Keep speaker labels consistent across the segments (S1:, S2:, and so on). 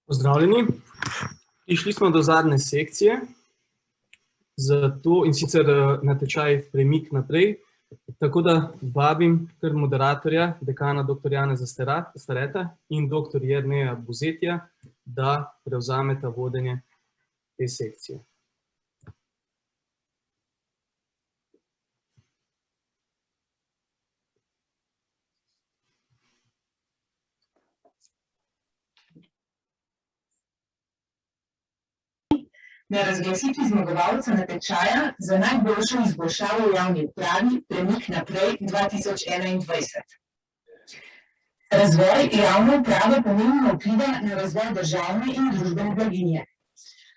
S1: Pozdravljeni. Prišli smo do zadnje sekcije, in sicer natečaj Premik naprej. Tako da vabim kar moderatorja, dekana dr. Janeza Stareta in dr. Jerneja Buzetija, da prevzameta vodenje te sekcije.
S2: Na razglasitvi zmagovalca natečaja za najboljšo izboljšavo v javni upravi Premik naprej 2021. Razvoj javne uprave pomembno vpliva na razvoj državne in družbene blaginje.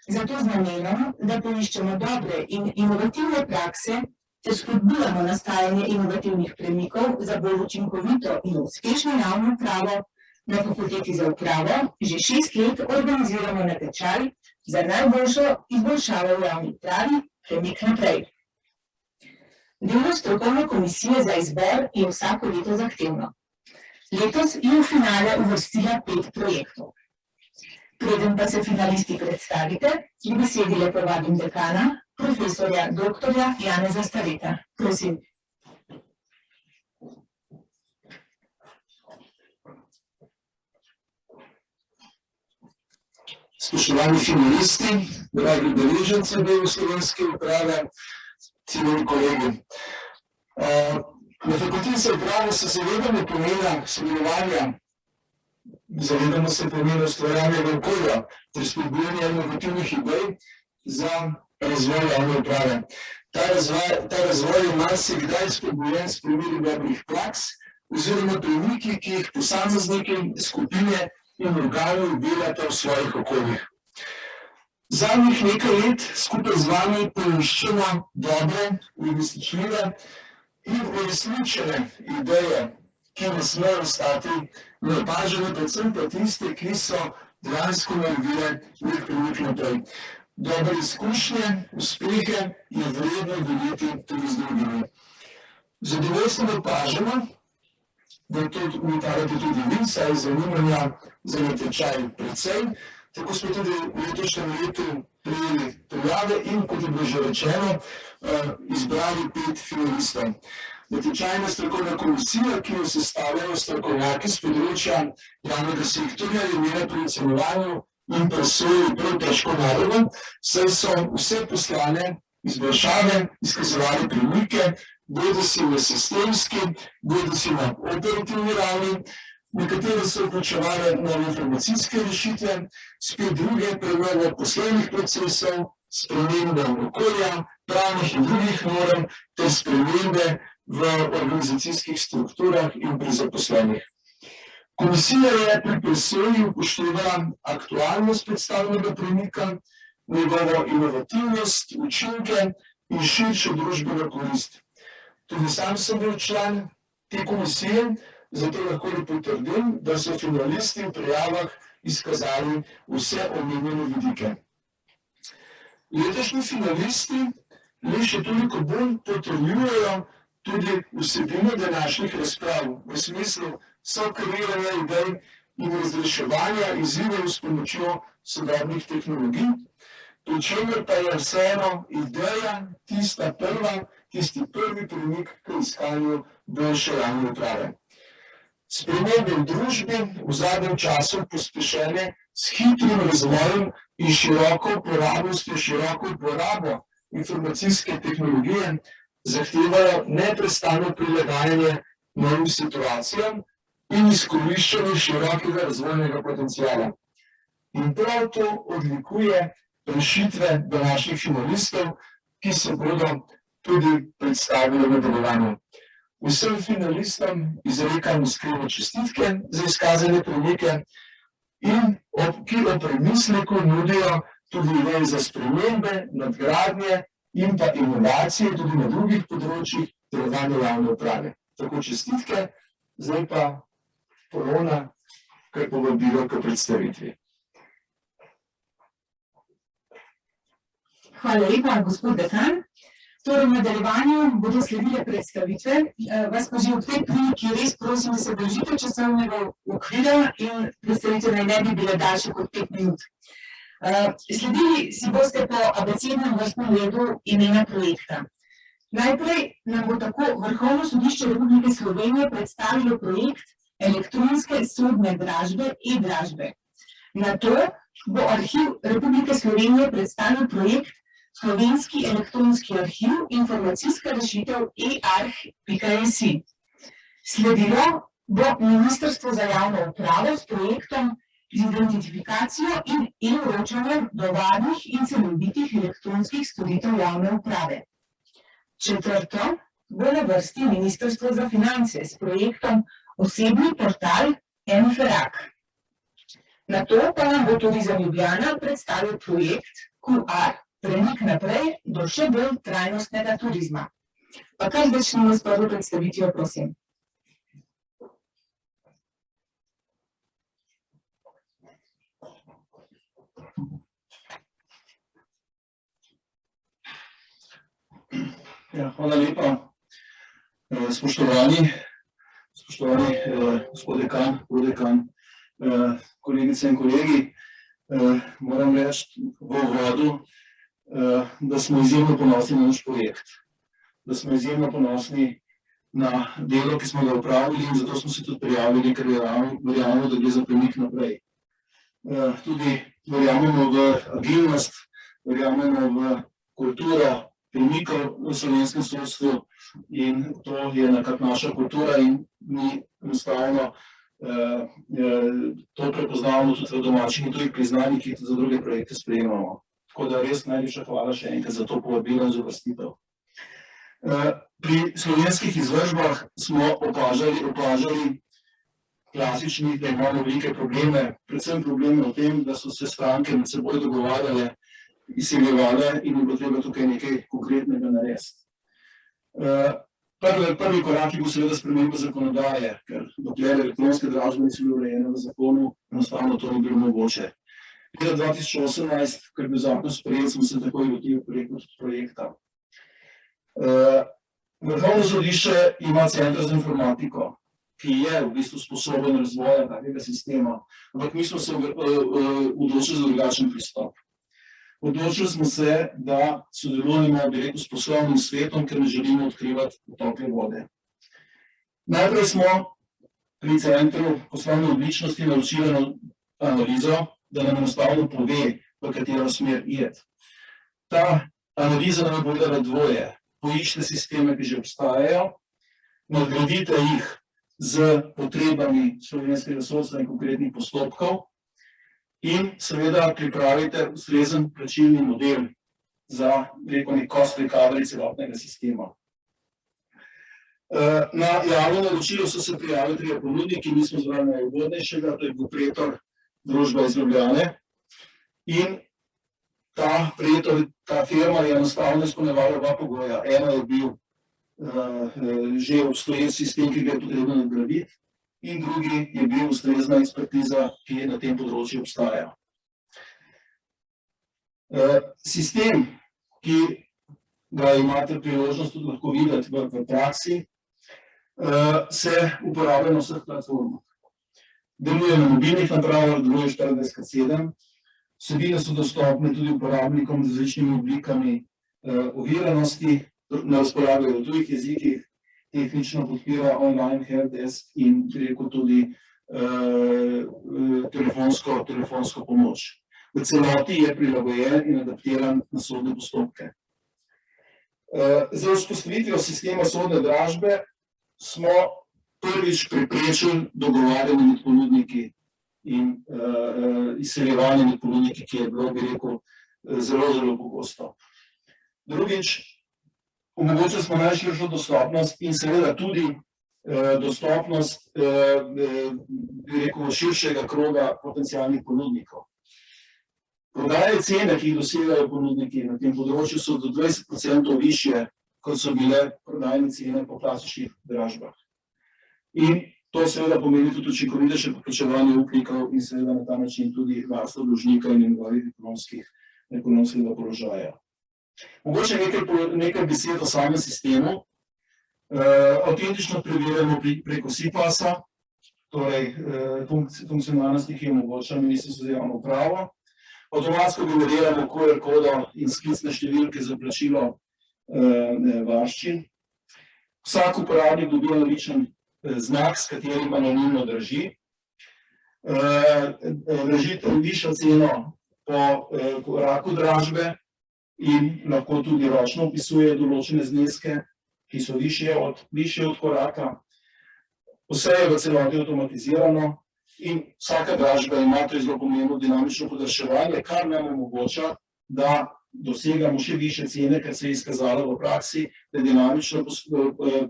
S2: Zato z namenom, da poiščemo dobre in inovativne prakse ter spodbujamo nastajanje inovativnih premikov za bolj učinkovito in uspešno javno upravo, na Fakulteti za upravo že 6 let organiziramo natečaj za najboljšo izboljšavo v javni upravi Premik naprej. Delo strokovne komisije za izbor je vsako leto zahtevno. Letos je v finale uvrstila 5 projektov. Preden pa se finalisti predstavite, k besedi lepo vabim dekana, profesorja dr. Janeza Stareta. Prosim.
S3: Spoštovani finalisti, dragi udeleženci dela slovenske uprave, cenjeni kolegi. Na Fakulteti za upravo se zavedamo pomena sodelovanja, zavedamo se pomena ustvarjanja okolja ter spodbujanja inovativnih idej za razvoj javne uprave. Ta razvoj je marsikdaj spodbujen s primeri dobrih praks oziroma premiki, ki jih posamezniki, skupine in organi delata v svojih okoljih. Zadnjih nekaj let skupaj z vami poiščemo dobre, uresničljive in uresničene ideje, ki ne smejo ostati neopažene, predvsem pa tiste, ki so dejansko naredile nek premik naprej. Dobre izkušnje, uspehe je vredno deliti tudi z drugimi. Zadovoljstvo opažamo, da to ugotavljate tudi vi, saj zanimanja za natečaj precej. Tako smo tudi v letošnjem letu prejeli prijave in, kot je bilo že rečeno, izbrali 5 finalistov. Natečajna strokovna komisija, ki jo sestavljajo strokovnjaki s področja javnega sektorja, je imela pri ocenjevanju in presoji prav težko nalogo, saj so vse poslane izboljšave izkazovali premike, bodisi na sistemski, bodisi na operativni ravni, nekatere so vključevale nove informacijske rešitve, spet druge prenovo poslovnih procesov, spremembe okolja, pravnih in drugih norm ter spremembe v organizacijskih strukturah in pri zaposlenih. Komisija je pri presoji upoštevala aktualnost predstavljenega premika, njegovo inovativnost, učinke in širšo družbeno korist. Tudi sam sem bil član te komisije, zato lahko potrdim, da so finalisti v prijavah izkazali vse omenjene vidike. Letošnji finalisti le še toliko bolj potrjujejo tudi vsebino današnjih razprav v smislu sokreiranja idej in razreševanja izzivov s pomočjo sodobnih tehnologij, pri čemer pa je vseeno ideja tisti prvi premik k iskanju boljše javne uprave. Spremembe v družbi v zadnjem času pospešene s hitrim razvojem in široko uporabo informacijske tehnologije zahtevajo neprestano prilagajanje novim situacijam in izkoriščanje širokega razvojnega potenciala. In prav to odlikuje rešitve današnjih finalistov, ki se bodo tudi predstavili v nadaljevanju. Vsem finalistom izrekam iskrene čestitke za izkazane premike in ki ob premisleku nudijo tudi ideje za spremembe, nadgradnje in pa inovacije tudi na drugih področjih delovanja javne uprave. Tako čestitke, zdaj pa ponovno kar povabilo k predstavitvi.
S2: Hvala lepa, gospod dekan. Torej, v nadaljevanju bodo sledile predstavitve, vas pa že ob tej priliki res prosim, da se držite časovnega okvira in predstavitve naj ne bi bile daljše kot 5 minut. Sledili si boste po abecednem vrstnem redu imena projekta. Najprej nam bo tako Vrhovno sodišče Republike Slovenije predstavilo projekt elektronske sodne dražbe e-dražbe. Nato bo Arhiv Republike Slovenije predstavil projekt Slovenski elektronski arhiv, informacijska rešitev e-arh.si. Sledilo bo Ministrstvo za javno upravo s projektom z identifikacijo in e-vročanjem do varnih in celovitih elektronskih storitev javne uprave. Četrto bo na vrsti Ministrstvo za finance s projektom Osebni portal mFRAK. Nato pa nam bo tudi za Ljubljana predstavil projekt QR Premik naprej do še bolj trajnostnega turizma. Pa kar začnemo s prvo predstavitvijo, prosim.
S3: Ja, hvala lepa. Spoštovani gospod dekan, prodekan, kolegice in kolegi, moram reči v uvodu, da smo izjemno ponosni na naš projekt, da smo izjemno ponosni na delo, ki smo ga opravili in zato smo se tudi prijavili, ker verjamemo, da gre za premik naprej. Tudi verjamemo v agilnost, verjamemo v kulturo premikov v slovenskem sodstvu in to je nekako naša kultura in mi enostavno to prepoznavamo tudi v domačih in tujih priznanjih, ki tudi za druge projekte sprejemamo. Tako da res najlepša hvala še enkrat za to povabilo in za uvrstitev. Pri slovenskih izvršbah smo opažali klasični, da imamo velike probleme, predvsem probleme v tem, da so se stranke med seboj dogovarjale, izsiljevale in je bilo treba tukaj nekaj konkretnega narediti. Prvi korak je bil seveda sprememba zakonodaje, ker dokler elektronske dražbe niso bile urejene v zakonu, enostavno to ni bilo mogoče. Leta 2018, ker je bil zakon sprejet, smo se takoj lotili projekta. Vrhovno sodišče ima center za informatiko, ki je v bistvu sposoben razvoja takega sistema, ampak mi smo se odločili za drugačen pristop. Odločili smo se, da sodelujemo, bi rekel, s poslovnim svetom, ker ne želimo odkrivati tople vode. Najprej smo pri centru poslovne odličnosti naročili analizo, da nam enostavno pove, v katero smer iti. Ta analiza nam je povedala dvoje. Poiščite sisteme, ki že obstajajo, nadgradite jih z potrebami slovenskega sodstva in konkretnih postopkov in seveda pripravite ustrezen plačilni model za nek cost recovery celotnega sistema. Na javno naročilo so se prijavili trije ponudniki, mi smo izbrali najugodnejšega, to je bil Pretor, družba iz Ljubljane. In ta firma je enostavno izpolnjevala dva pogoja. Eno je bil že obstoječ sistem, ki ga je potrebno nadgraditi, in drugi je bil ustrezna ekspertiza, ki na tem področju obstaja. Sistem, ki ga imate priložnost tudi lahko videti v praksi, se uporablja na vseh platformah. Deluje na mobilnih napravah, deluje 24/7. Vsebine so dostopne tudi uporabnikom z različnimi oblikami oviranosti, na razpolago v tujih jezikih, tehnično podpira online helpdesk in rekel tudi telefonsko pomoč. V celoti je prilagojen in adaptiran na sodne postopke. Za vzpostavitvijo sistema sodne dražbe smo prvič preprečili dogovarjanje med ponudniki in izseljevanje med ponudniki, ki je bilo, bi rekel, zelo, zelo pogosto. Drugič, omogočili smo najširšo dostopnost in seveda tudi dostopnost, bi rekel, širšega kroga potencialnih ponudnikov. Prodaje cene, ki jih dosegajo ponudniki na tem področju, so do 20% višje, kot so bile prodajne cene po klasičnih dražbah. In to seveda pomeni tudi učinkovitejše poplačevanje upnikov in seveda na ta način tudi varstvo dolžnika in njegovih ekonomskega položaja. Mogoče nekaj besed o samem sistemu. Avtentično preverjamo preko SIPAS-a, torej funkcionalnosti, ki omogoča Ministrstvo za javno upravo. Avtomatsko generiramo QR kodo in sklicne številke za plačilo varščin. Vsak uporabnik dobi analičen znak, s katerim anonimno drži. Dražitelj višja ceno po koraku dražbe in lahko tudi ročno vpisuje določene zneske, ki so višje od koraka. Vse je v celoti avtomatizirano in vsaka dražba ima to zelo pomembno dinamično podaljševanje, kar nam omogoča, da dosegamo še višje cene, kar se je izkazalo v praksi, da dinamično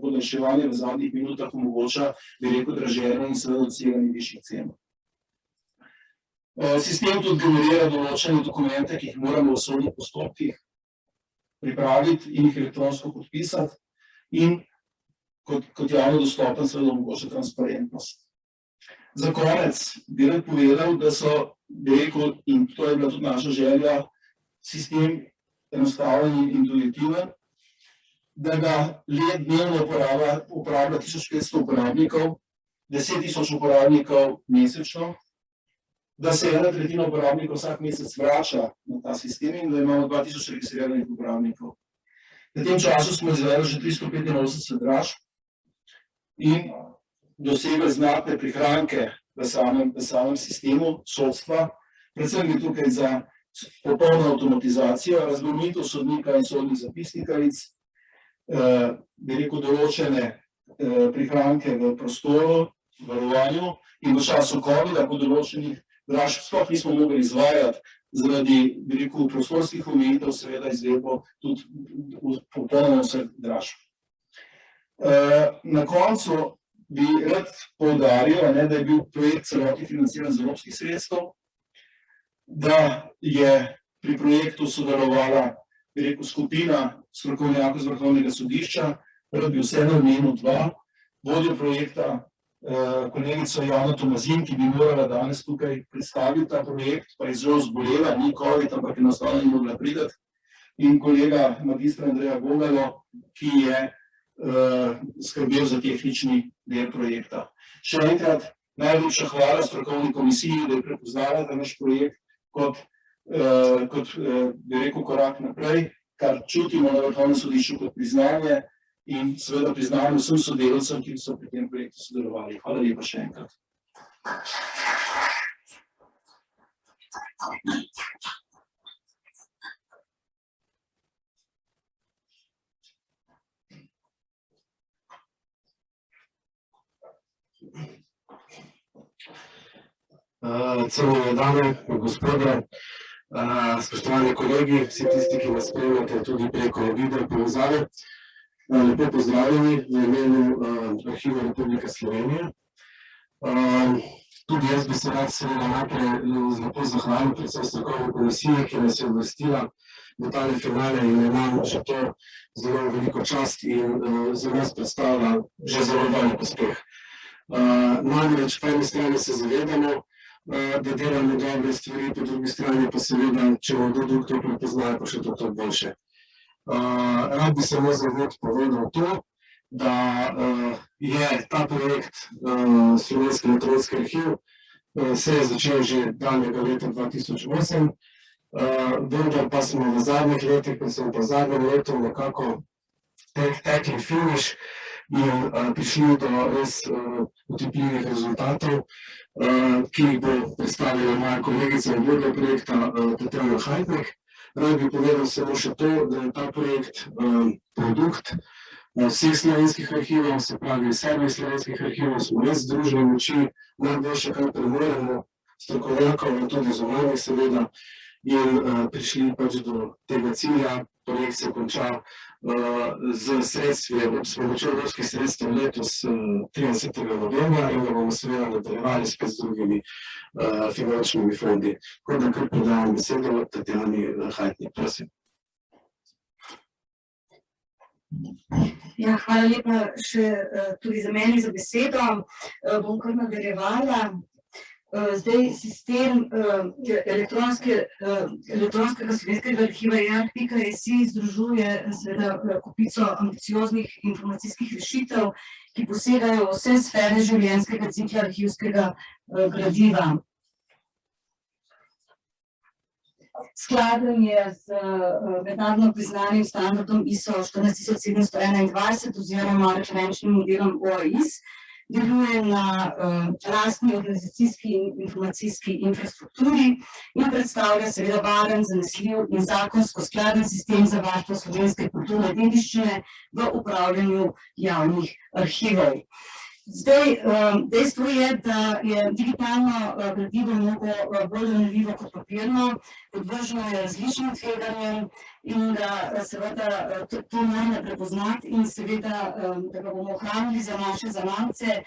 S3: podaljševanje v zadnjih minutah omogoča veliko draženje in seveda doseganje višjih cen. Sistem tudi generira določene dokumente, ki jih moramo v sodnih postopkih pripraviti in jih elektronsko podpisati in kot javno dostopen seveda omogoča transparentnost. Za konec bi rad povedal, da so, bi rekel, in to je bila tudi naša želja, sistem enostaven in intuitiven, da ga dnevno uporablja 1500 uporabnikov, 10.000 uporabnikov mesečno, da se 1/3 uporabnikov vsak mesec vrača na ta sistem in da imamo 2000 registriranih uporabnikov. V tem času smo izvedli že 385 dražb in dosegli znatne prihranke v samem sistemu sodstva. Predvsem je tukaj za popolno avtomatizacijo, razbremenitev sodnika in sodnih zapisnikaric, bi rekel, določene prihranke v prostoru, varovanju in v času covida po določenih dražb sploh nismo mogli izvajati zaradi, bi rekel, prostorskih omejitev, seveda izvedbo tudi popolnoma vseh dražb. Na koncu bi rad poudaril, da je bil projekt celoti financiran z evropskih sredstev, da je pri projektu sodelovala, bi rekel, skupina strokovnjakov z Vrhovnega sodišča, rad bi vseeno omenil dva, vodjo projekta, kolegico Jano Tomazin, ki bi morala danes tukaj predstaviti ta projekt, pa je zelo zbolela, ni COVID, ampak enostavno ni mogla priti, in kolega magistra Andreja Gogalo, ki je skrbel za tehnični del projekta. Še enkrat najlepša hvala strokovni komisiji, da je prepoznala ta naš projekt kot, bi rekel, korak naprej, kar čutimo na Vrhovnem sodišču kot priznanje in seveda priznanje vsem sodelavcem, ki so pri tem projektu sodelovali. Hvala lepa še enkrat.
S4: Cenjene dame in gospodje, spoštovani kolegi, vsi tisti, ki nas spremljate tudi preko video povezave, lepo pozdravljeni v imenu Arhiva Republike Slovenije. Tudi jaz bi se rad seveda najprej lepo zahvalil predvsem strokovni komisiji, ki nas je uvrstila v tale finale in je nam že to zelo veliko čast in za nas predstavlja že zelo velik uspeh. Namreč po eni strani se zavedamo, da delamo dobre stvari, po drugi strani pa seveda, če bo kdo drug to prepoznaje, pa še to boljše. Rad bi samo za uvod povedal to, da je ta projekt Slovenski elektronski arhiv se je začel že daljnega leta 2008, vendar pa smo v zadnjih letih, predvsem pa v zadnjem letu nekako tekli finiš in prišli do res utipljivih rezultatov, ki jih bo predstavila moja kolegica in vodja projekta Tatjana Hajtnik. Rad bi povedal samo še to, da je ta projekt produkt vseh slovenskih arhivov, se pravi 7 slovenskih arhivov, smo res združili moči, najboljše, kar premoremo, strokovnjakov in tudi zunanjih seveda, in prišli pač do tega cilja. Projekt se konča z sredstvi, s pomočjo evropskih sredstev letos 30. novembra in ga bomo seveda nadaljevali spet z drugimi finančnimi fondi. Tako da kar predajam besedo Tatjani Hajtnik, prosim.
S2: Ja, hvala lepa še tudi za meni za besedo. Bom kar nadaljevala. Zdaj sistem elektronskega slovenskega arhiva EAR.si združuje seveda kopico ambicioznih informacijskih rešitev, ki posegajo v vse sfere življenjskega cikla arhivskega gradiva. Skladen je z mednarodno priznanim standardom ISO 14721 oziroma referenčnim modelom OAIS, deluje na lastni organizacijski in informacijski infrastrukturi in predstavlja seveda varen, zanesljiv in zakonsko skladen sistem za varstvo slovenske kulturne dediščine v upravljanju javnih arhivov. Zdaj, dejstvo je, da je digitalno gradivo mnogo bolj ranljivo kot papirno, podvrženo je različnim tveganjem in ga seveda to moramo prepoznati in seveda, da ga bomo ohranili za naše zanamce,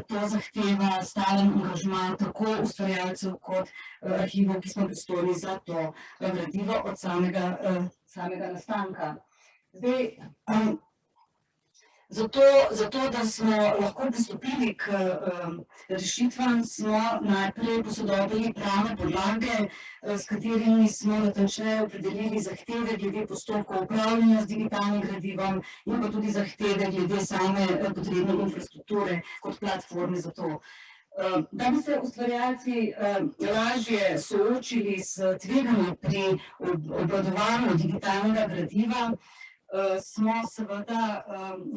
S2: to zahteva stalen angažma tako ustvarjalcev kot arhivov, ki smo pristojni za to gradivo od samega nastanka. Zdaj, Zato, da smo lahko pristopili k rešitvam, smo najprej posodobili pravne podlage, s katerimi smo natančneje opredelili zahteve glede postopkov upravljanja z digitalnim gradivom in pa tudi zahteve glede same potrebne infrastrukture kot platforme za to. Da bi se ustvarjalci lažje soočili s tveganji pri obvladovanju digitalnega gradiva, smo seveda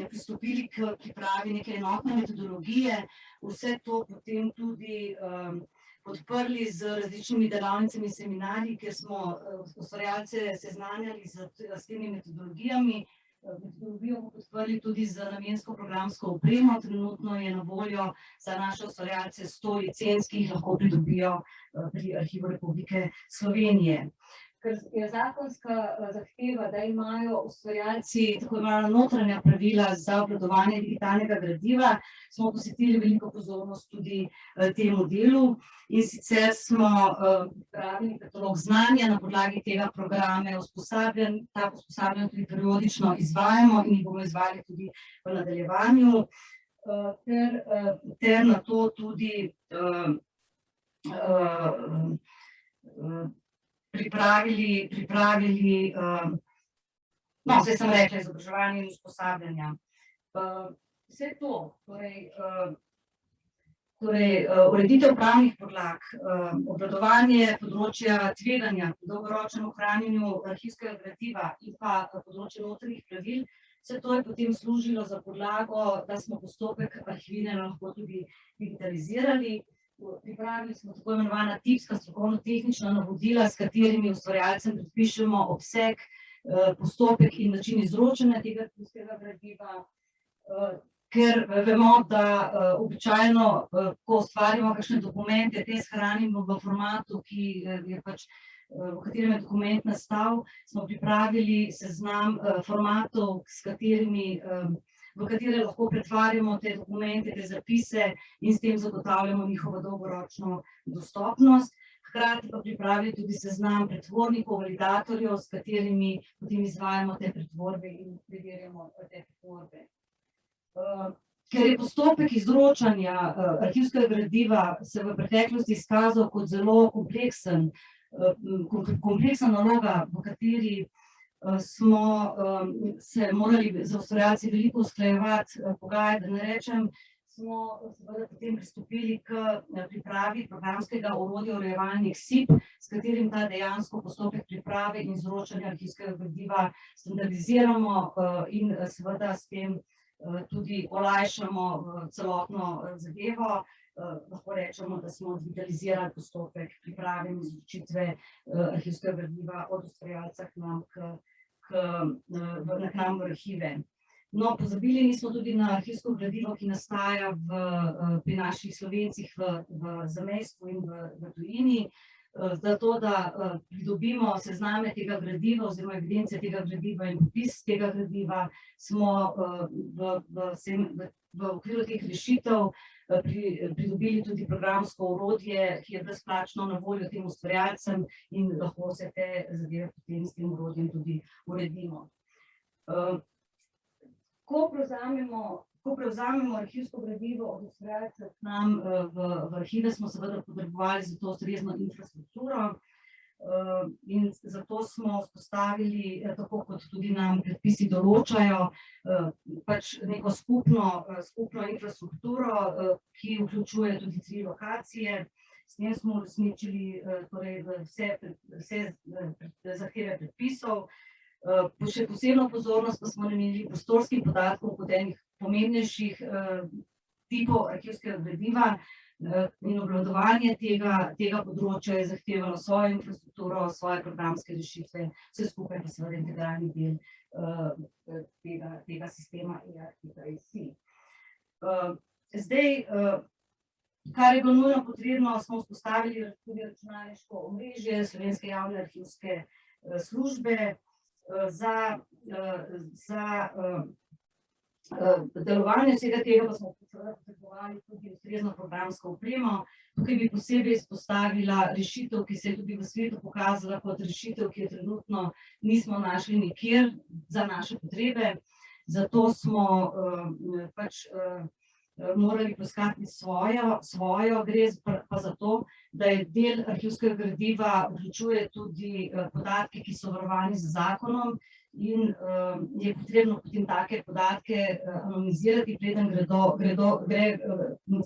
S2: pristopili k pripravi neke enotne metodologije, vse to potem tudi podprli z različnimi delavnicami in seminarji, kjer smo ustvarjalce seznanjali s temi metodologijami. Metodologijo bomo podprli tudi z namensko programsko opremo. Trenutno je na voljo za naše ustvarjalce 100 licenc, ki jih lahko pridobijo pri Arhivu Republike Slovenije. Ker je zakonska zahteva, da imajo ustvarjalci tako imenovana notranja pravila za obvladovanje digitalnega gradiva, smo posvetili veliko pozornost tudi temu delu in sicer smo pripravili katalog znanja na podlagi tega programe usposabljanj. Ta usposabljanja tudi periodično izvajamo in jih bomo izvajali tudi v nadaljevanju, ter na to tudi pripravili, zdaj sem rekla, izobraževanje in usposabljanja. Vse to, torej ureditev pravnih podlag, obvladovanje področja tveganja, dolgoročnem ohranjanju arhivskega gradiva in pa področje notranjih pravil, vse to je potem služilo za podlago, da smo postopek arhiviranja lahko tudi digitalizirali. Pripravili smo tako imenovana tipska strokovno-tehnična navodila, s katerimi ustvarjalcem predpišemo obseg, postopek in način izročanja tega arhivskega gradiva, ker vemo, da običajno, ko ustvarjamo kakšne dokumente, te shranimo v formatu, v katerem je dokument nastal, smo pripravili seznam formatov, v katere lahko pretvarjamo te dokumente, te zapise in s tem zagotavljamo njihovo dolgoročno dostopnost. Hkrati pa pripravili tudi seznam pretvornikov, validatorjev, s katerimi potem izvajamo te pretvorbe in preverjamo te pretvorbe. Ker je postopek izročanja arhivskega gradiva se v preteklosti izkazal kot zelo kompleksna naloga, v kateri smo se morali za ustvarjalci veliko usklajevati, pogajati, da ne rečem, smo seveda potem pristopili k pripravi programskega orodja urejevalnik SIP, s katerim ta dejansko postopek priprave in izročanja arhivskega gradiva standardiziramo in seveda s tem tudi olajšamo celotno zadevo. Lahko rečemo, da smo digitalizirali postopek priprave in izročitve arhivskega gradiva od ustvarjalca k nam v arhive. No, pozabili nismo tudi na arhivsko gradivo, ki nastaja pri naših Slovencih v zamejstvu in v tujini. Zato, da pridobimo sezname tega gradiva oziroma evidence tega gradiva in popis tega gradiva, smo v okviru teh rešitev pridobili tudi programsko orodje, ki je brezplačno na voljo tem ustvarjalcem in lahko vse te zadeve potem s tem orodjem tudi uredimo. Ko prevzamemo
S5: Ko prevzamemo arhivsko gradivo od ustvarjalcev k nam v arhive, smo seveda potrebovali za to ustrezno infrastrukturo in zato smo vzpostavili, tako kot tudi nam predpisi določajo, pač neko skupno infrastrukturo, ki vključuje tudi 3 lokacije. S tem smo uresničili torej vse zahteve predpisov. Še posebno pozornost pa smo namenili prostorskim podatkom kot enih pomembnejših tipov arhivskega gradiva in obvladovanje tega področja je zahtevalo svojo infrastrukturo, svoje programske rešitve, vse skupaj pa seveda integralni del tega sistema e-arhiva.si. Zdaj, kar je bilo nujno potrebno, smo vzpostavili tudi računalniško omrežje Slovenske javne arhivske službe za delovanje vsega tega pa smo potrebovali tudi ustrezno programsko opremo. Tukaj bi posebej izpostavila rešitev, ki se je tudi v svetu pokazala kot rešitev, ki jo trenutno nismo našli nikjer za naše potrebe. Zato smo pač morali poiskati svojo, gre pa za to, da je del arhivskega gradiva vključuje tudi podatke, ki so varovani z zakonom in je potrebno potem take podatke anonimizirati, preden gre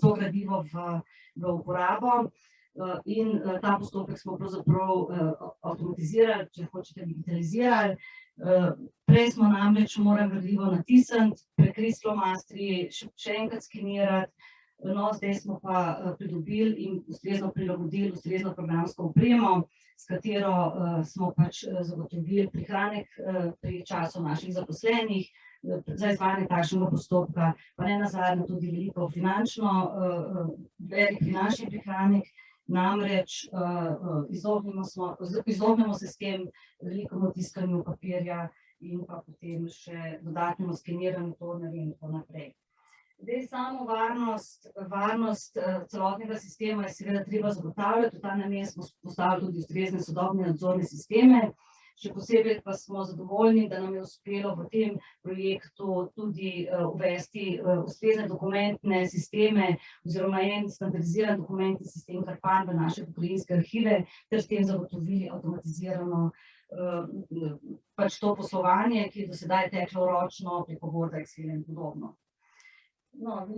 S5: to gradivo v uporabo. In ta postopek smo pravzaprav avtomatizirali, če hočete digitalizirali. Prej smo namreč morali gradivo natisniti, prekriti s flomastri, še enkrat skenirati, no zdaj smo pa pridobili in ustrezno prilagodili ustrezno programsko opremo, s katero smo pač zagotovili prihranek pri času naših zaposlenih za izvajanje takšnega postopka, pa ne nazadnje tudi velik finančni prihranek. Namreč izognemo se s tem velikemu tiskanju papirja in pa potem še dodatnemu skeniranju tornarja in tako naprej. Zdaj, samo varnost celotnega sistema je seveda treba zagotavljati, v ta namen smo postavili tudi ustrezne sodobne nadzorne sisteme. Še posebej pa smo zadovoljni, da nam je uspelo v tem projektu tudi uvesti ustrezne dokumentne sisteme oziroma en standardiziran dokumentni sistem Karpan v naše pokrajinske arhive ter s tem zagotovili avtomatizirano pač to poslovanje, ki je do sedaj teklo ročno preko Worda, Excela in podobno. No,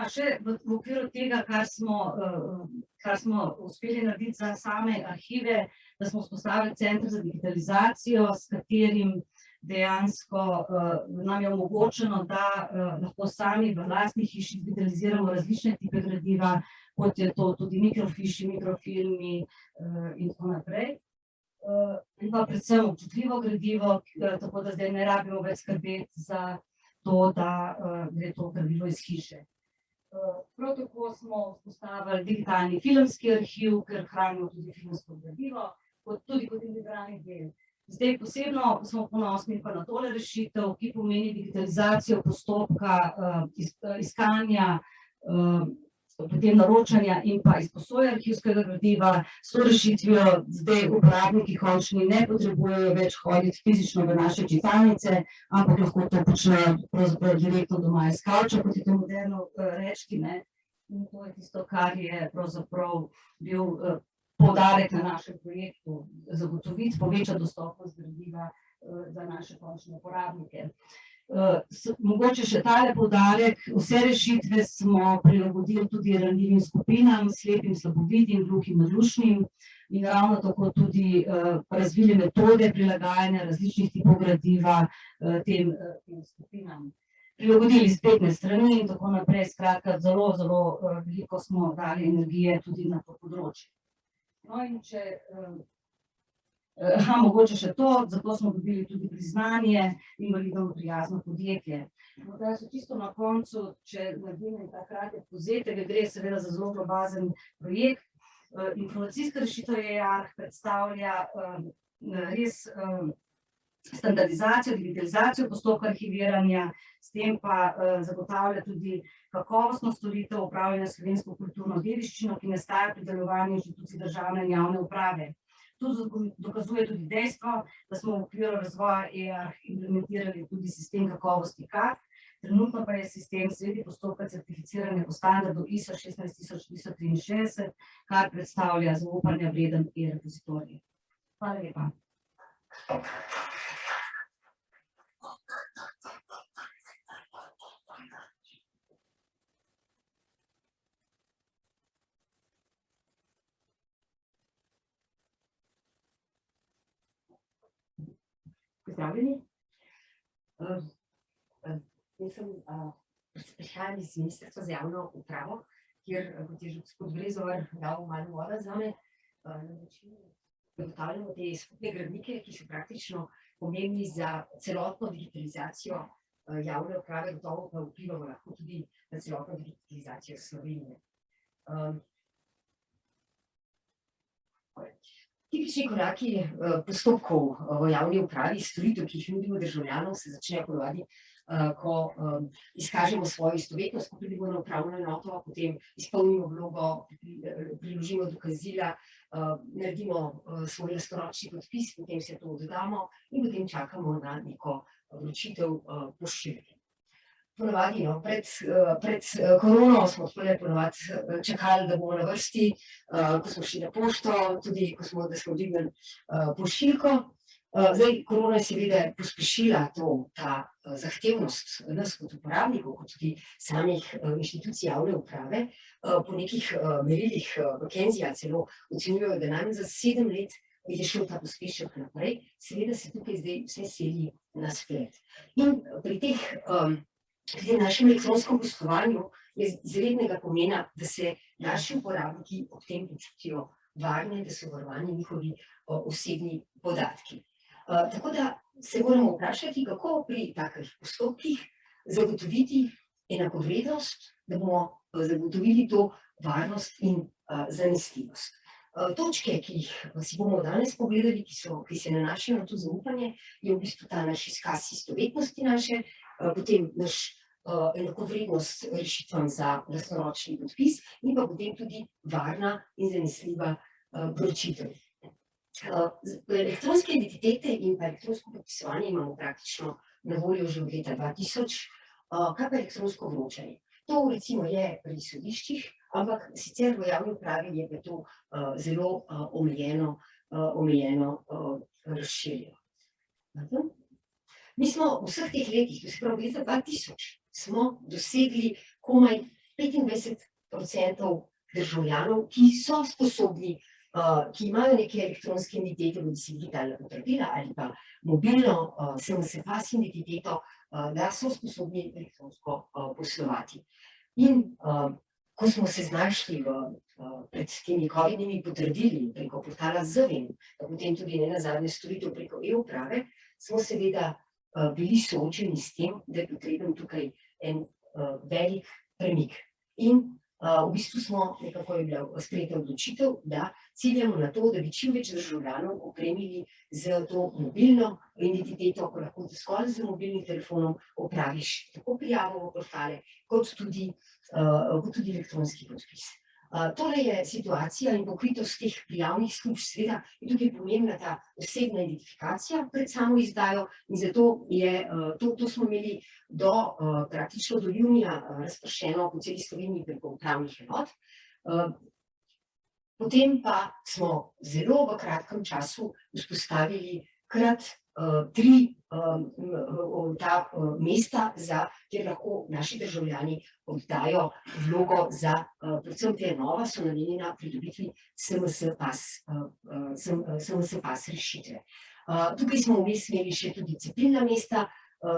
S5: še v okviru tega, kar smo uspeli narediti za same arhive, da smo vzpostavili center za digitalizacijo, s katerim dejansko nam je omogočeno, da lahko sami v lastni hiši digitaliziramo različne tipe gradiva, kot je to tudi mikrofiši, mikrofilmi in tako naprej. In pa predvsem občutljivo gradivo, tako da zdaj ne rabimo več skrbeti za to, da gre to gradivo iz hiše. Prav tako smo vzpostavili digitalni filmski arhiv, ker hranimo tudi filmsko gradivo, tudi kot integralni del. Zdaj posebno smo ponosni pa na tole rešitev, ki pomeni digitalizacijo postopka iskanja, potem naročanja in pa izposoje arhivskega gradiva. S to rešitvijo zdaj uporabniki končni ne potrebujejo več hoditi fizično v naše čitalnice, ampak lahko to počnejo pravzaprav direktno doma iz kavča, kot je to moderno reči, ne. In to je tisto, kar je pravzaprav bil poudarek na našem projektu, zagotoviti, povečati dostopnost gradiva za naše končne uporabnike. Mogoče še tale poudarek, vse rešitve smo prilagodili tudi ranljivim skupinam, slepim, slabovidnim, gluhim, naglušnim in ravno tako tudi razvili metode prilagajanja različnih tipov gradiva tem skupinam. Prilagodili spletne strani in tako naprej, skratka zelo veliko smo dali energije tudi na to področje. No in mogoče še to, zato smo dobili tudi priznanje invalidom prijazno podjetje. Morda še čisto na koncu, če naredim ta kratek povzetek, gre seveda za zelo globalni projekt. Informacijska rešitev e-arh predstavlja res standardizacijo, digitalizacijo postopka arhiviranja, s tem pa zagotavlja tudi kakovostno storitev upravljanja slovensko kulturno dediščino, ki nastaja pri delovanju inštitucij državne in javne uprave. To dokazuje tudi dejstvo, da smo v okviru razvoja e-arh implementirali tudi sistem kakovosti kart, Trenutno pa je sistem sredi postopka certificiranja po standardu ISO 16363, kar predstavlja zaupanja vreden e-repozitorij. Hvala lepa.
S6: Pozdravljeni. Prihajam iz Ministrstva za javno upravo, kjer, kot je že gospod Brezovar dal malo voda zame, na način zagotavljamo te skupne gradnike, ki so praktično pomembni za celotno digitalizacijo javne uprave, gotovo pa vplivamo lahko tudi na celotno digitalizacijo Slovenije. Tipični koraki postopkov v javni upravi, storitev, ki jih nudimo državljanom, se začnejo ponavadi, ko izkažemo svojo istovetnost, ko pridemo na upravno enoto, potem izpolnimo vlogo, priložimo dokazila, naredimo svoj lastnoročni podpis, potem se to oddamo in potem čakamo na neko vročitev pošiljke. Ponavadi, pred korono smo ponavadi čakali, da bomo na vrsti, ko smo šli na pošto, tudi ko smo dvignili pošiljko. Zdaj, korona je seveda pospešila ta zahtevnost nas kot uporabnikov, kot tudi samih inštitucij javne uprave. Po nekih merilih McKenzie celo ocenjujejo, da najmanj za 7 let je šel ta pospešek naprej, seveda se tukaj zdaj vse seli na splet. In pri tem našem elektronskem poslovanju je izrednega pomena, da se naši uporabniki ob tem počutijo varne, da so varovani njihovi osebni podatki. Tako da se moramo vprašati, kako pri takih postopkih zagotoviti enakovrednost, da bomo zagotovili to varnost in zanesljivost. Točke, ki jih si bomo danes pogledali, ki se nanašajo na to zaupanje, je v bistvu ta naš izkaz istovetnosti naše, potem naš enakovrednost rešitvam za lastnoročni podpis in pa potem tudi varna in zanesljiva vročitev. Elektronske identitete in pa elektronsko podpisovanje imamo praktično na voljo že od leta 2000, kaj pa elektronsko vročanje? To recimo je pri sodiščih, ampak sicer v javni upravi je pa to zelo omejeno razširjeno. Mi smo v vseh teh letih, to se pravi leta 2000, smo dosegli komaj 25% državljanov, ki so sposobni, ki imajo neke elektronske identitete, bodi si digitalna potrdila ali pa mobilno SMS-pas identiteto, da so sposobni elektronsko poslovati. In ko smo se znašli pred temi COVID-nimi potrdili preko portala ZVEN, pa potem tudi nenazadnje storitev preko e-uprave, smo seveda bili soočeni s tem, da je potreben tukaj en velik premik. In v bistvu smo nekako je bila sprejeta odločitev, da ciljamo na to, da bi čim več državljanov opremili z to mobilno identiteto, ko lahko zgolj z mobilnim telefonom opraviš tako prijavo v portale, kot tudi elektronski podpis. Tole je situacija in pokritost teh prijavnih služb, seveda je tukaj pomembna ta osebna identifikacija pred samo izdajo in zato je, to smo imeli praktično do junija razpršeno po celi Sloveniji preko upravnih enot. Potem pa smo zelo v kratkem času vzpostavili krat 3 ta mesta, kjer lahko naši državljani oddajo vlogo za, predvsem te nova so namenjena pridobitvi SMS-pas rešitve. Tukaj smo vmes imeli še tudi cepilna mesta,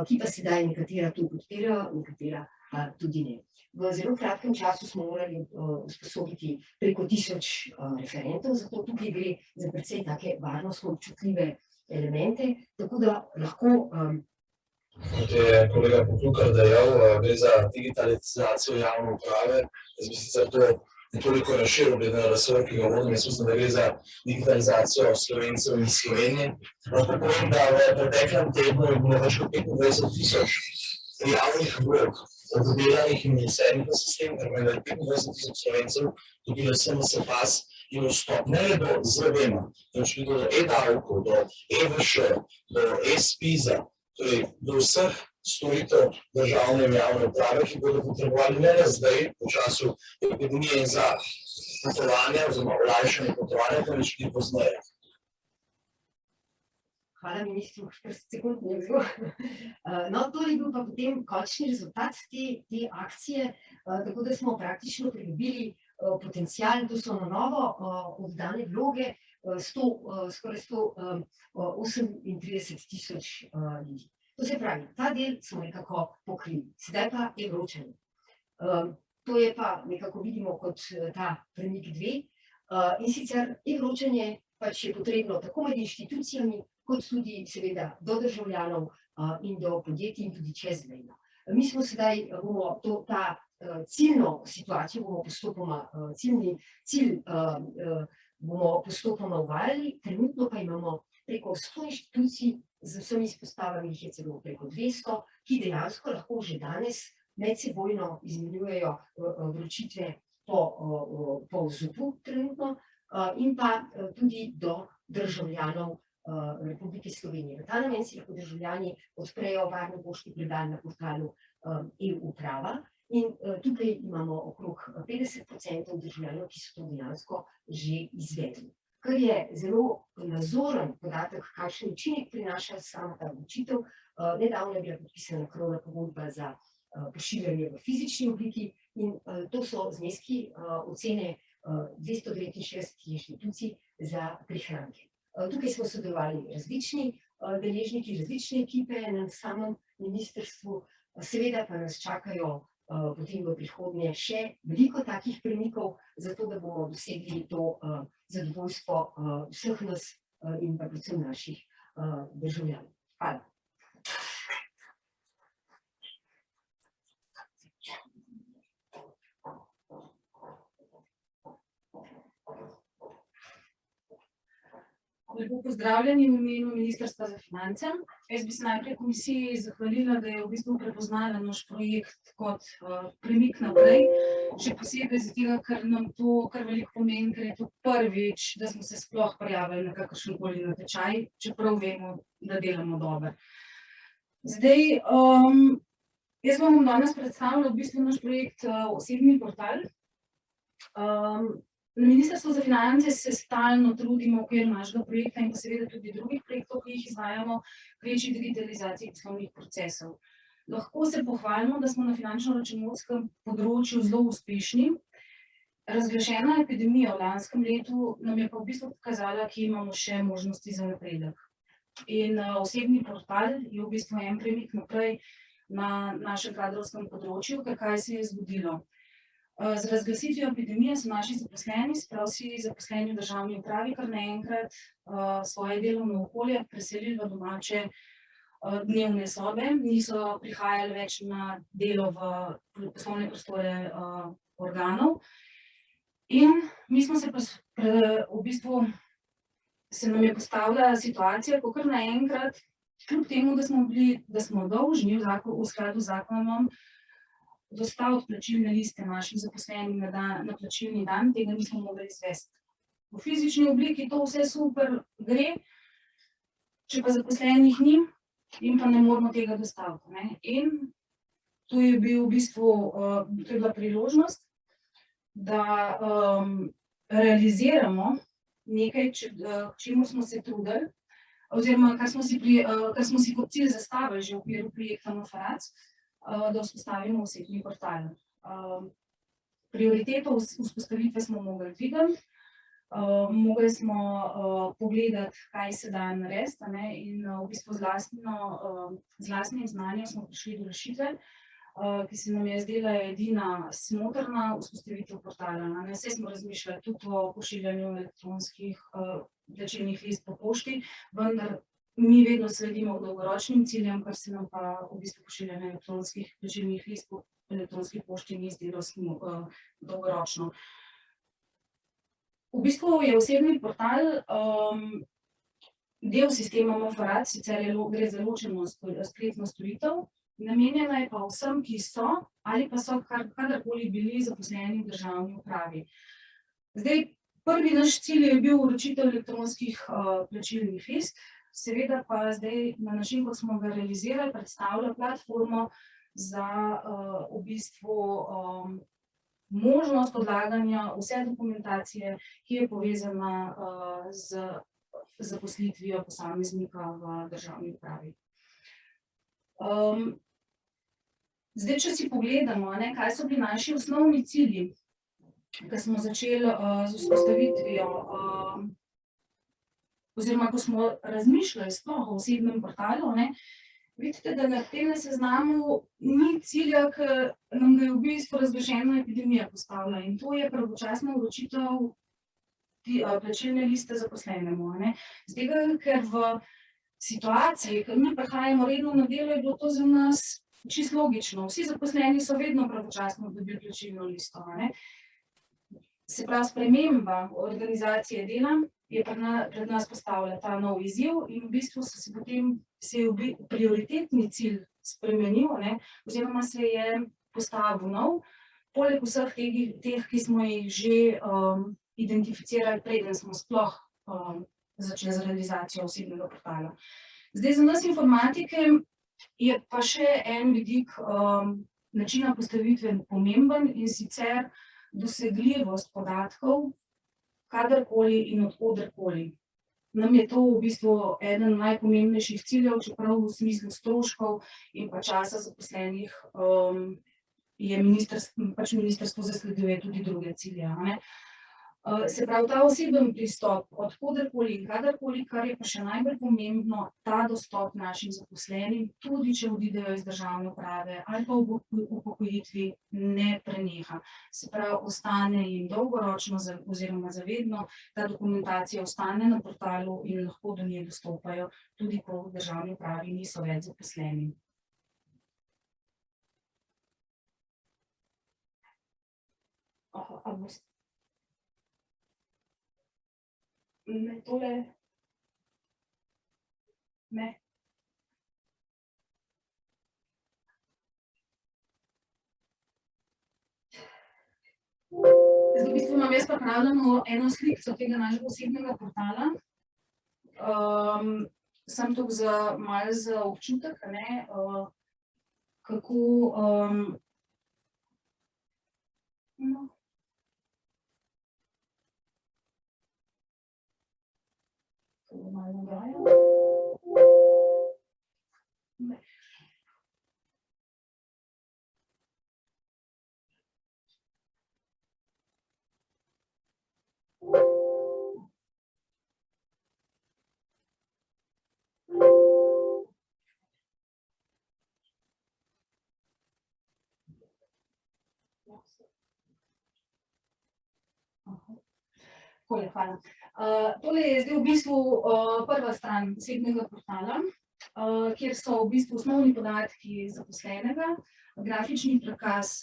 S6: ki pa sedaj nekatera to podpirajo, nekatera pa tudi ne. V zelo kratkem času smo morali usposobiti preko 1000 referentov, zato tukaj gre za precej take varnostno občutljive elemente, tako da lahko...
S7: Kot je kolega Poklukar dejal, gre za digitalizacijo javne uprave. Jaz bi sicer to nekoliko razširil glede na resor, ki ga vodim. Jaz mislim, da gre za digitalizacijo Slovencev in Slovenije. Lahko povem, da v preteklem tednu je bilo več kot 25,000 javnih vlog odoberanih in vsebnih v sistem, kar pomeni, da je 25,000 Slovencev dobilo SMS-pas in vstop ne le do ZVEN-a, temveč tudi do e-davkov, do e-VŠ, do e-SPIZ-a, torej do vseh storitev državne in javne uprave, ki bodo potrebovali ne le zdaj, v času epidemije in za potovanje oziroma olajšanje potovanja, temveč tudi pozneje.
S6: Hvala ministru, 40 sekund ne bilo. No, to je bil pa potem končni rezultat te akcije, tako da smo praktično pridobili potencial, to so na novo oddane vloge, skoraj 138 tisoč ljudi. To se pravi, ta del smo nekako pokrili, sedaj pa je vročanje. To je pa nekako vidimo kot ta premik 2 in sicer je vročanje pač je potrebno tako med inštitucijami, kot tudi seveda do državljanov in do podjetij in tudi čezmejno. Mi smo sedaj, bomo ta ciljno situacijo bomo postopoma, cilj bomo postopoma uvajali, trenutno pa imamo preko 100 inštitucij, z vsemi izpostavami jih je celo preko 200, ki dejansko lahko že danes medsebojno izmenjujejo vročitve po ZUP-u trenutno in pa tudi do državljanov Republike Slovenije. V ta namen si lahko državljani odprejo varni poštni predal na portalu e-uprava in tukaj imamo okrog 50% državljanov, ki so to dejansko že izvedli. Kar je zelo nazoren podatek, kakšen učinek prinaša sama ta odločitev. Nedavno je bila podpisana krovna pogodba za pošiljanje v fizični obliki in to so zneski ocene 269 inštitucij za prihranke. Tukaj smo sodelovali različni deležniki, različne ekipe na samem ministrstvu, seveda pa nas čakajo potem v prihodnje še veliko takih premikov, zato da bomo dosegli to zadovoljstvo vseh nas in pa predvsem naših državljanov. Hvala.
S8: Lepo pozdravljeni v imenu Ministrstva za finance. Jaz bi se najprej komisiji zahvalila, da je v bistvu prepoznala naš projekt kot premik naprej, še posebej zato, ker nam to kar veliko pomeni, ker je to prvič, da smo se sploh prijavili na kakršenkoli natečaj, čeprav vemo, da delamo dobro. Zdaj, jaz vam bom danes predstavila v bistvu naš projekt Osebni portal. Na Ministrstvu za finance se stalno trudimo v okviru našega projekta in pa seveda tudi drugih projektov, ki jih izvajamo, k večji digitalizaciji poslovnih procesov. Lahko se pohvalimo, da smo na finančno-računovodskem področju zelo uspešni. Razglašena epidemija v lanskem letu nam je pa v bistvu pokazala, kje imamo še možnosti za napredek. In Osebni portal je v bistvu en premik naprej na našem kadrovskem področju, ker kaj se je zgodilo. Z razglasitvijo epidemije so naši zaposleni, sprav vsi zaposleni v državni upravi, kar naenkrat svoje delovno okolje preselili v domače dnevne sobe, niso prihajali več na delo v poslovne prostore organov. In mi smo se v bistvu se nam je postavila situacija, ko kar naenkrat, kljub temu, da smo dolžni v skladu z zakonom dostaviti plačilne liste našim zaposlenim na plačilni dan, tega nismo mogli izvesti. V fizični obliki to vse super gre, če pa zaposlenih ni, in pa ne moramo tega dostaviti. In tu je bil v bistvu, to je bila priložnost, da realiziramo nekaj, čemu smo se trudili, oziroma kar smo si kot cilj zastavili že v okviru projekta MFRAC, da vzpostavimo osebni portal. Prioriteto vzpostavitve smo mogli dvigati, mogli smo pogledati, kaj se da narediti, in v bistvu z lastnim znanjem smo prišli do rešitve, ki se nam je zdela edina smotrna vzpostavitev portala. Vse smo razmišljali tudi o pošiljanju elektronskih plačilnih list po pošti, vendar mi vedno sledimo dolgoročnim ciljem, kar se nam pa v bistvu pošiljanje elektronskih plačilnih list po elektronski pošti ni zdelo dolgoročno. V bistvu je osebni portal del sistema MFRAC, sicer gre za ločeno spletno storitev, namenjena je pa vsem, ki so ali pa so kadarkoli bili zaposleni v državni upravi. Zdaj, prvi naš cilj je bil vročitev elektronskih plačilnih list. seveda pa zdaj na način, kot smo ga realizirali, predstavlja platformo za v bistvu možnost odlaganja vse dokumentacije, ki je povezana z zaposlitvijo posameznika v državni upravi. Zdaj, če si pogledamo, kaj so bili naši osnovni cilji, ko smo začeli z vzpostavitvijo, oziroma ko smo razmišljali sploh o osebnem portalu, vidite, da na tem seznamu ni cilja, ki nam ga je v bistvu razglašena epidemija postavila, in to je pravočasna vročitev plačilne liste zaposlenemu. Z tega, ker v situaciji, ker mi prihajamo redno na delo, je bilo to za nas čisto logično. Vsi zaposleni so vedno pravočasno dobili plačilno listo. Se pravi, sprememba organizacije dela je pred nas postavila ta nov izziv in v bistvu se je prioritetni cilj spremenil, oziroma se je postavil nov, poleg vseh teh, ki smo jih že identificirali, preden smo sploh začeli z realizacijo osebnega portala. Zdaj, za nas informatike je pa še en vidik načina postavitve pomemben, in sicer dosegljivost podatkov kadarkoli in odkoderkoli. Nam je to v bistvu eden najpomembnejših ciljev, čeprav v smislu stroškov in pa časa zaposlenih je ministrstvo zasleduje tudi druge cilje. Se pravi, ta oseben pristop od koderkoli in kadarkoli, kar je pa še najbolj pomembno, ta dostop našim zaposlenim, tudi če odidejo iz državne uprave ali pa v upokojitvi, ne preneha. Se pravi, ostane jim dolgoročno oziroma zavedno, ta dokumentacija ostane na portalu in lahko do nje dostopajo, tudi ko v državni upravi niso več zaposleni. Ne, tole. Ne. Zdaj, v bistvu imam jaz pripravljeno eno sliko tega našega osebnega portala. Sem tukaj malo za občutek, kako malo nagaja. Hvala. Tole je zdaj v bistvu prva stran osebnega portala, kjer so v bistvu osnovni podatki zaposlenega, grafični prikaz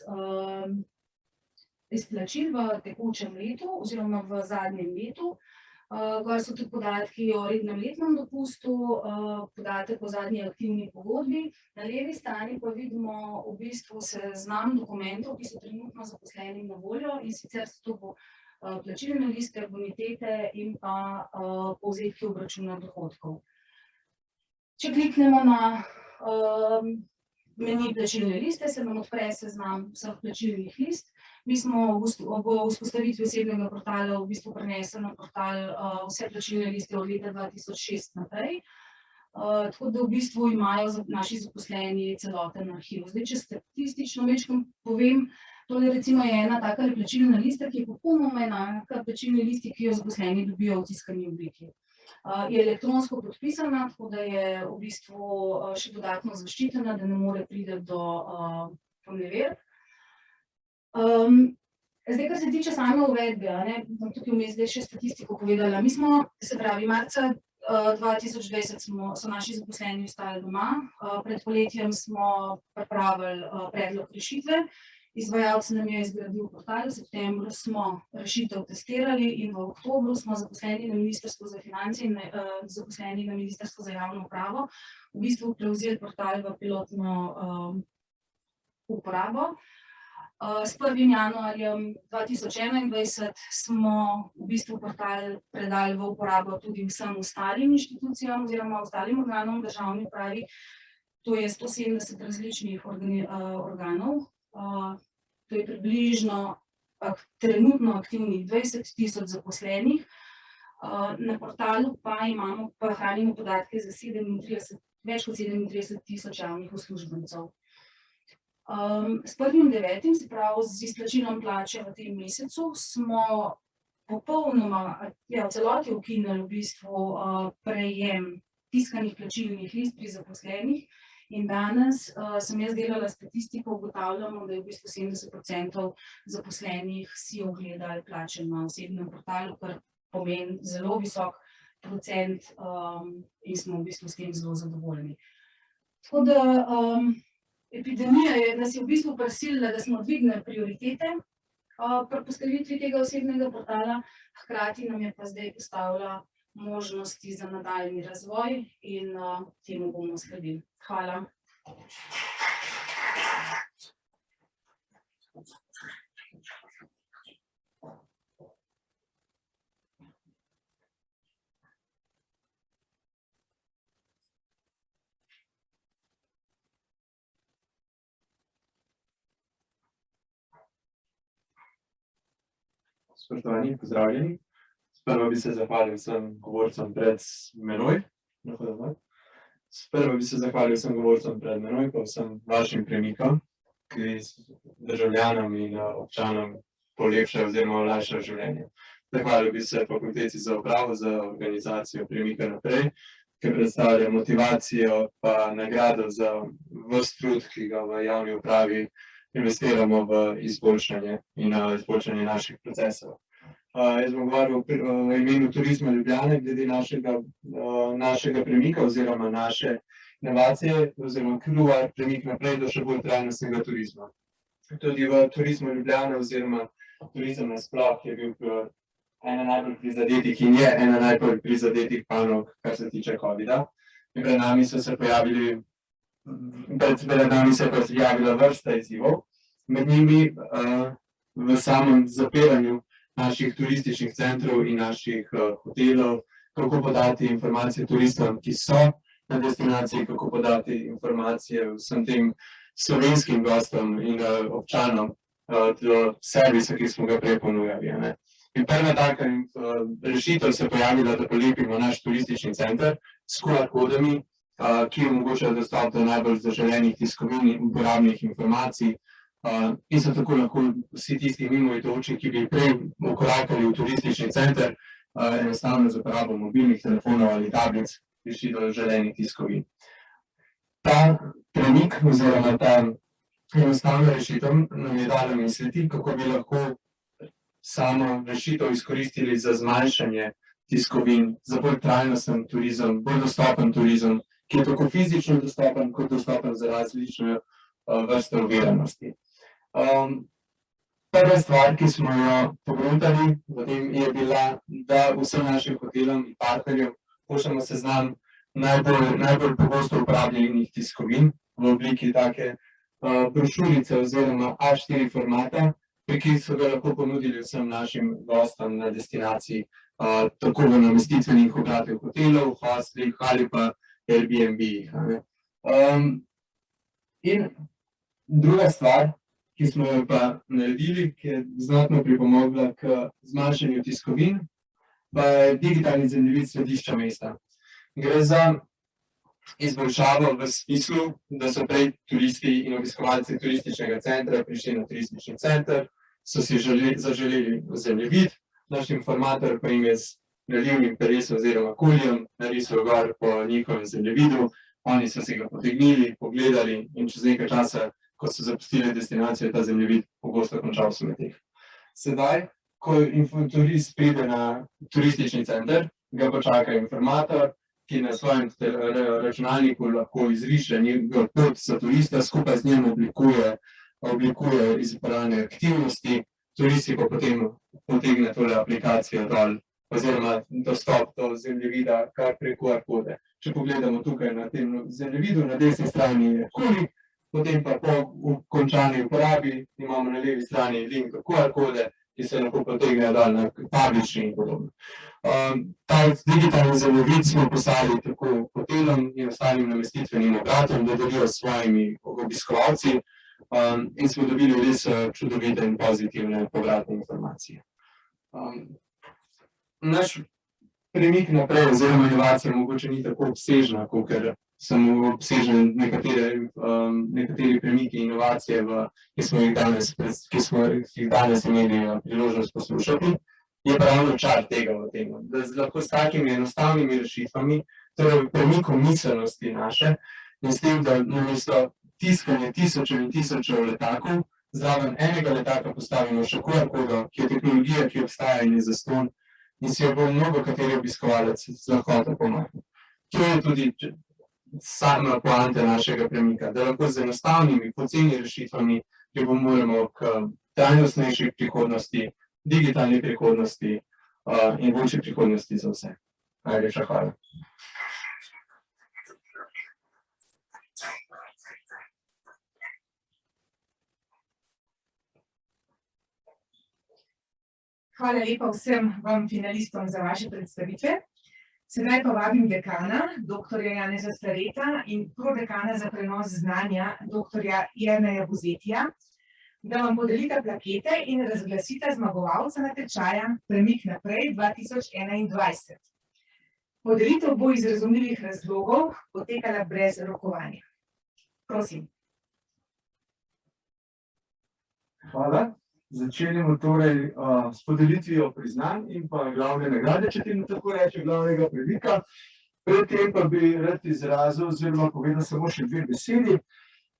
S8: izplačil v tekočem letu oziroma v zadnjem letu. Gor so tudi podatki o rednem letnem dopustu, podatek o zadnji aktivni pogodbi. Na levi strani pa vidimo v bistvu seznam dokumentov, ki so trenutno zaposlenim na voljo, in sicer so to plačilne liste, bonitete in pa povzetki obračuna dohodkov. Če kliknemo na meni plačilne liste, se nam odpre seznam vseh plačilnih list. Mi smo v vzpostavitvi osebnega portala v bistvu prenesli na portal vse plačilne liste od leta 2006 naprej, tako da v bistvu imajo naši zaposleni celoten arhiv. Zdaj, če statistično večkrat povem, tole recimo je ena taka plačilna lista, ki je popolnoma enaka plačilni listi, ki jo zaposleni dobijo v tiskani obliki. Je elektronsko podpisana, tako da je v bistvu še dodatno zaščitena, da ne more priti do poneverb. Zdaj, kar se tiče same uvedbe, bom tukaj vmes zdaj še statistiko povedala. Mi smo, se pravi, marca 2020 so naši zaposleni ostali doma, pred poletjem smo pripravili predlog rešitve. Izvajalec nam je izgradil portal, v septembru smo rešitev testirali in v oktobru smo zaposleni na Ministrstvu za finance in zaposleni na Ministrstvu za javno upravo v bistvu prevzeli portal v pilotno uporabo. S 1. januarjem 2021 smo v bistvu portal predali v uporabo tudi vsem ostalim inštitucijam oziroma ostalim organom državne uprave. To je 170 različnih organov. To je približno trenutno aktivnih 20.000 zaposlenih. Na portalu pa hranimo podatke za več kot 37.000 javnih uslužbencev. S 1.9., se pravi z izplačilom plače v tem mesecu, smo popolnoma, v celoti ukinili v bistvu prejem tiskanih plačilnih list pri zaposlenih. In danes sem jaz delala statistiko, ugotavljamo, da je v bistvu 70% zaposlenih si ogledali plače na osebnem portalu, kar pomeni zelo visok procent in smo v bistvu s tem zelo zadovoljni. Tako da epidemija nas je v bistvu prisilila, da smo dvignili prioritete pri postavitvi tega osebnega portala, hkrati nam je pa zdaj postavila možnosti za nadaljnji razvoj in temu bomo sledili. Hvala.
S9: Spoštovani, pozdravljeni. Sprva bi se zahvalil vsem govorcem pred menoj. Pa vsem vašim premikom, ki državljanom in občanom polepšajo oziroma olajšajo življenje. Zahvalil bi se Fakulteti za upravo za organizacijo Premika naprej, ki predstavlja motivacijo pa nagrado za ves trud, ki ga v javni upravi investiramo v izboljšanje in izboljšanje naših procesov. Jaz bom govoril v imenu Turizma Ljubljane glede našega premika oziroma naše inovacije oziroma kluba Premik naprej do še bolj trajnostnega turizma. Tudi v Turizmu Ljubljane oziroma turizem nasploh je bil ena najbolj prizadetih in je ena najbolj prizadetih panog, kar se tiče covida. Pred nami se je pojavila vrsta izzivov, med njimi v samem zapiranju naših turističnih centrov in naših hotelov, kako podati informacije turistom, ki so na destinaciji, kako podati informacije vsem tem slovenskim gostom in občanom do servisa, ki smo ga prej ponujali. In prva taka rešitev se je pojavila, da polepimo naš turistični center s QR-kodami, ki omogočajo dostop do najbolj zaželenih tiskovin in uporabnih informacij, in so tako lahko vsi tisti mimoidoči, ki bi prej vkorakali v turistični center, enostavno z uporabo mobilnih telefonov ali tablic prišli do želenih tiskovin. Ta premik oziroma ta enostavna rešitev nam je dala misliti, kako bi lahko samo rešitev izkoristili za zmanjšanje tiskovin, za bolj trajnosten turizem, bolj dostopen turizem, ki je tako fizično dostopen, kot dostopen za različne vrste oviranosti. Prva stvar, ki smo jo pogruntali v tem, je bila, da vsem našim hotelom in partnerjem pošljemo seznam najbolj pogosto uporabljenih tiskovin v obliki take brošurice oziroma A4 formata, ki so ga lahko ponudili vsem našim gostom na destinaciji, tako v namestitvenih obratih hotelov, hostlih ali pa Airbnb-jih. In druga stvar, ki smo jo pa naredili, ki je znatno pripomogla k zmanjšanju tiskovin, pa je digitalni zemljevid središča mesta. Gre za izboljšavo v smislu, da so prej turisti in obiskovalci turističnega centra prišli na turistični center, so si zaželeli zemljevid, naš informator pa jim je z nalivnim peresom oziroma kuljem narisal gor po njihovem zemljevidu, oni so si ga potegnili, pogledali in čez nekaj časa, ko so zapustili destinacijo, je ta zemljevid pogosto končal v smeteh. Sedaj, ko turist pride na turistični center, ga počaka informator, ki na svojem računalniku lahko izriše njegov pot za turista, skupaj z njim oblikuje izbrane aktivnosti, turisti pa potem potegne tole aplikacijo dol oziroma dostop do zemljevida kar prek QR-kode. Če pogledamo tukaj na tem zemljevidu, na desni strani je kuli, potem pa po končani uporabi imamo na levi strani link do QR kode, ki se lahko potegnejo dal na tablični in podobno. Ta digitalni zemljevid smo poslali tako hotelom in ostalim namestitvenim obratom, da delijo s svojimi obiskovalci in smo dobili res čudovite in pozitivne povratne informacije. Naš premik naprej oziroma inovacija mogoče ni tako obsežna, kakor samo obsežen nekateri premiki inovacije, ki smo jih danes imeli priložnost poslušati. Je pa ravno čar tega v tem, da lahko s takimi enostavnimi rešitvami, torej premikom miselnosti naše, in s tem, da namesto tiskanja tisočev in tisočev letakov, zraven enega letaka postavimo še QR kodo, ki je tehnologija, ki obstaja in je zastonj, in si jo bo mnogo kateri obiskovalec z lahkoto pomagal. To je tudi sama poanta našega premika, da lahko z enostavnimi, poceni rešitvami pripomoremo k trajnostnejši prihodnosti, digitalni prihodnosti in boljši prihodnosti za vse. Najlepša hvala.
S10: Hvala lepa vsem vam finalistom za vaše predstavitve. Sedaj pa vabim dekana, dr. Janeza Stareta in prodekana za prenos znanja, dr. Jerneja Buzetija, da vam podelita plakete in razglasita zmagovalca natečaja Premik naprej 2021. Podelitev bo iz razumljivih razlogov potekala brez rokovanja. Prosim.
S9: Hvala. Začenjamo torej s podelitvijo priznanj in pa glavne nagrade, če temu tako reče, glavnega premika. Predtem pa bi rad izrazil oziroma povedal samo še dve besedi.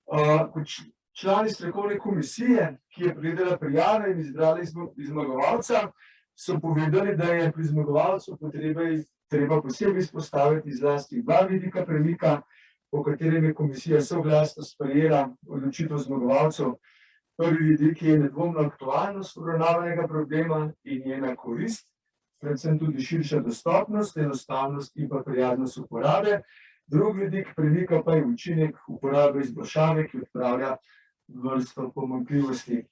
S9: Kot člani strokovne komisije, ki je pregledala prijave in izbrali zmagovalca, so povedali, da je pri zmagovalcu treba posebej izpostaviti zlasti dva vidika premika, po katerem je komisija soglasno sprejela odločitev zmagovalcev. Prvi vidik je nedvomno aktualnost obravnavanega problema in njena korist, predvsem tudi širša dostopnost, enostavnost in pa prijaznost uporabe. Drugi vidik premika pa je učinek uporabe izboljšave, ki odpravlja vrsto pomanjkljivosti.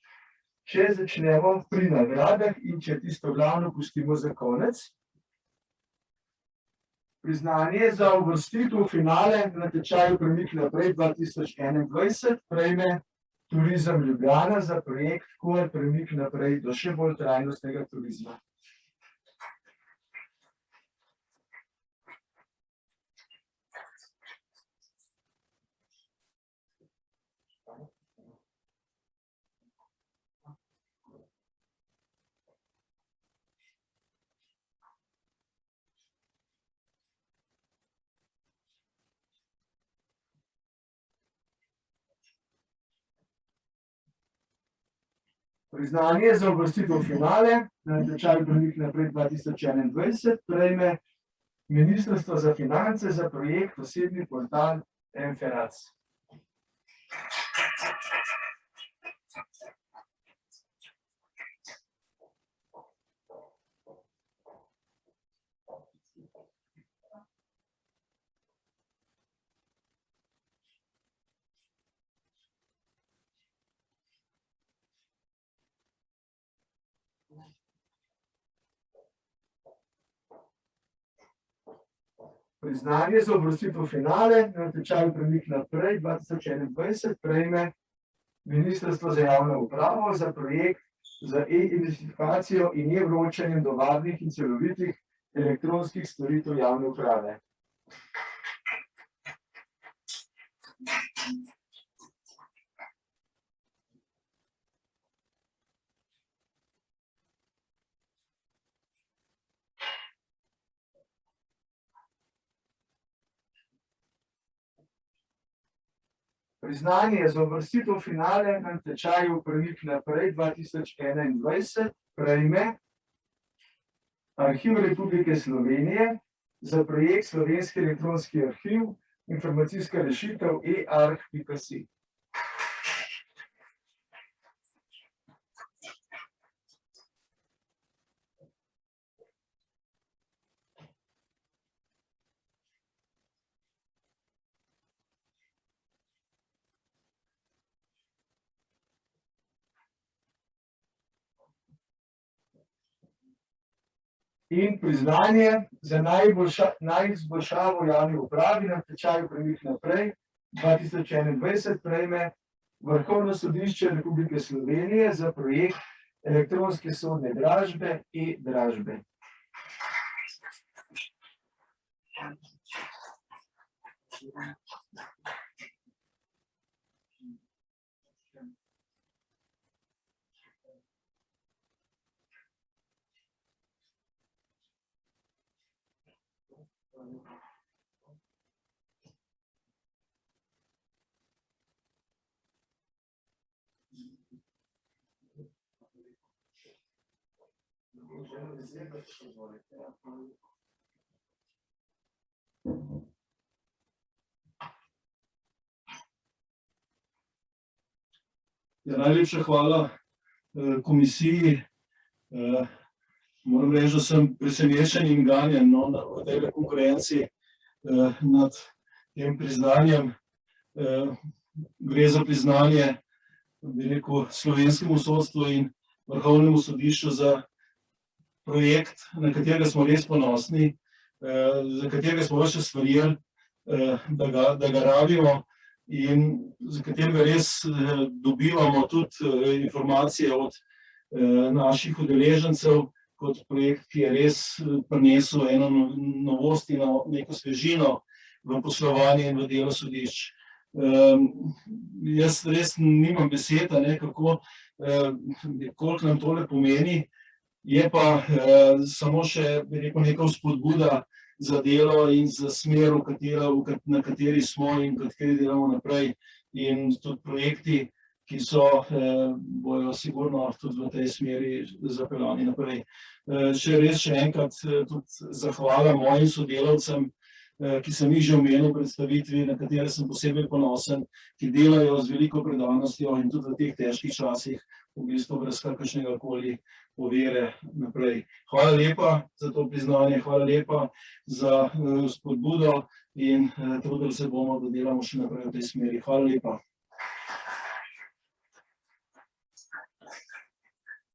S9: Če začnemo pri nagradah in če tisto glavno pustimo za konec. Priznanje za uvrstitev v finale na natečaju Premik naprej 2021 prejme Turizem Ljubljana za projekt QR Premik naprej do še bolj trajnostnega turizma. Priznanje za uvrstitev v finale na natečaju Premik naprej 2021 prejme Ministrstvo za finance za projekt Osebni portal mFinac. Priznanje za uvrstitev v finale na natečaju Premik naprej 2021 prejme Ministrstvo za javno upravo za projekt za e-identifikacijo in e-vročanje do varnih in celovitih elektronskih storitev javne uprave. Priznanje za uvrstitev v finale na natečaju Premik naprej 2021 prejme Arhiv Republike Slovenije za projekt Slovenski elektronski arhiv, informacijska rešitev e-arh.si.
S3: In priznanje za najizboljšavo javni upravi na tečaju Premik naprej 2021 prejme Vrhovno sodišče Republike Slovenije za projekt elektronske sodne dražbe e-dražbe.
S7: Najlepša hvala komisiji. Moram reči, da sem presenečen in ganjen v tej konkurenci nad tem priznanjem. Gre za priznanje, bi rekel, slovenskemu sodstvu in Vrhovnemu sodišču za projekt, na katerega smo res ponosni, za katerega smo vse stvarili, da ga rabimo in za katerega res dobivamo tudi informacije od naših udeležencev kot projekt, ki je res prinesel eno novost in neko svežino v poslovanje in v delo sodišč. Jaz res nimam besed, koliko nam tole pomeni, je pa samo še, bi rekel, neka vzpodbuda za delo in za smer, na kateri smo in v kateri delamo naprej. In tudi projekti, ki bojo sigurno tudi v tej smeri zapeljani naprej. Še enkrat tudi zahvala mojim sodelavcem, ki sem jih že omenil v predstavitvi, na katere sem posebej ponosen, ki delajo z veliko predanostjo in tudi v teh težkih časih v bistvu brez kakršnega koli ovire naprej. Hvala lepa za to priznanje, hvala lepa za spodbudo in trudili se bomo, da delamo še naprej v tej smeri. Hvala lepa.